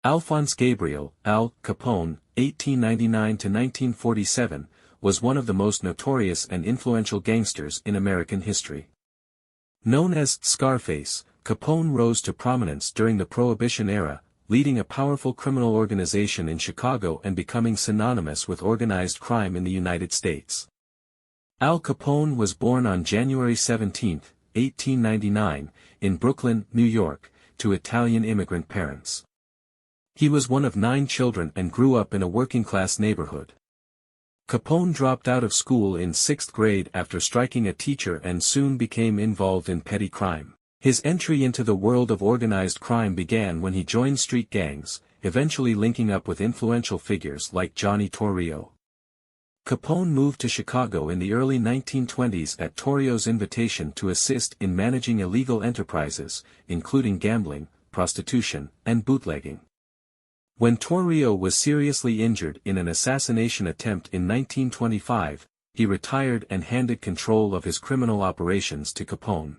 Alphonse Gabriel, Al Capone, 1899–1947, was one of the most notorious and influential gangsters in American history. Known as Scarface, Capone rose to prominence during the Prohibition era, leading a powerful criminal organization in Chicago and becoming synonymous with organized crime in the United States. Al Capone was born on January 17, 1899, in Brooklyn, New York, to Italian immigrant parents. He was one of 9 children and grew up in a working-class neighborhood. Capone dropped out of school in 6th grade after striking a teacher and soon became involved in petty crime. His entry into the world of organized crime began when he joined street gangs, eventually linking up with influential figures like Johnny Torrio. Capone moved to Chicago in the early 1920s at Torrio's invitation to assist in managing illegal enterprises, including gambling, prostitution, and bootlegging. When Torrio was seriously injured in an assassination attempt in 1925, he retired and handed control of his criminal operations to Capone.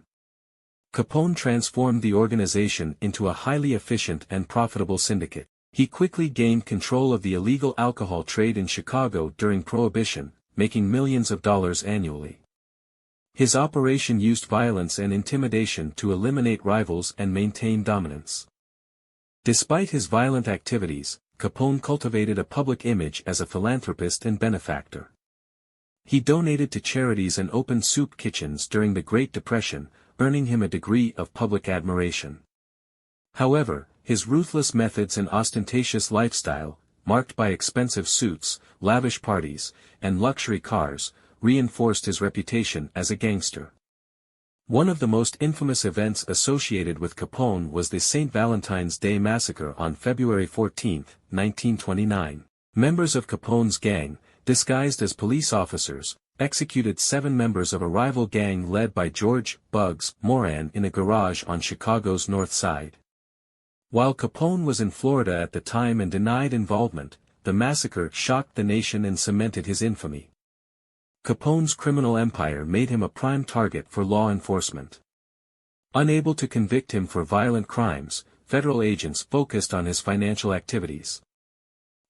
Capone transformed the organization into a highly efficient and profitable syndicate. He quickly gained control of the illegal alcohol trade in Chicago during Prohibition, making millions of dollars annually. His operation used violence and intimidation to eliminate rivals and maintain dominance. Despite his violent activities, Capone cultivated a public image as a philanthropist and benefactor. He donated to charities and opened soup kitchens during the Great Depression, earning him a degree of public admiration. However, his ruthless methods and ostentatious lifestyle, marked by expensive suits, lavish parties, and luxury cars, reinforced his reputation as a gangster. One of the most infamous events associated with Capone was the St. Valentine's Day Massacre on February 14, 1929. Members of Capone's gang, disguised as police officers, executed 7 members of a rival gang led by George "Bugs" Moran in a garage on Chicago's North Side. While Capone was in Florida at the time and denied involvement, the massacre shocked the nation and cemented his infamy. Capone's criminal empire made him a prime target for law enforcement. Unable to convict him for violent crimes, federal agents focused on his financial activities.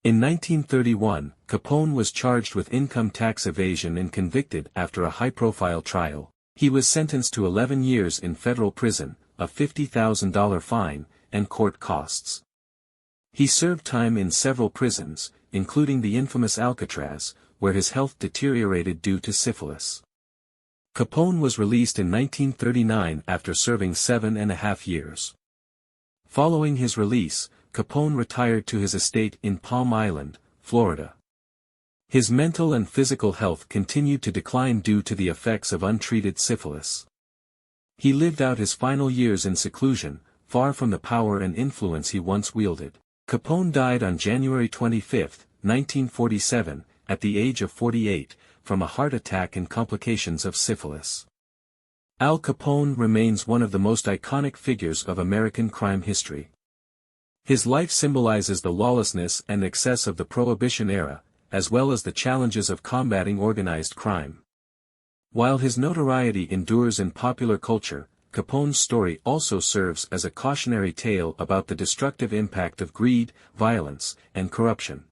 In 1931, Capone was charged with income tax evasion and convicted after a high-profile trial. He was sentenced to 11 years in federal prison, a $50,000 fine, and court costs. He served time in several prisons, including the infamous Alcatraz, where his health deteriorated due to syphilis. Capone was released in 1939 after serving 7.5 years. Following his release, Capone retired to his estate in Palm Island, Florida. His mental and physical health continued to decline due to the effects of untreated syphilis. He lived out his final years in seclusion, far from the power and influence he once wielded. Capone died on January 25, 1947, at the age of 48, from a heart attack and complications of syphilis. Al Capone remains one of the most iconic figures of American crime history. His life symbolizes the lawlessness and excess of the Prohibition era, as well as the challenges of combating organized crime. While his notoriety endures in popular culture, Capone's story also serves as a cautionary tale about the destructive impact of greed, violence, and corruption.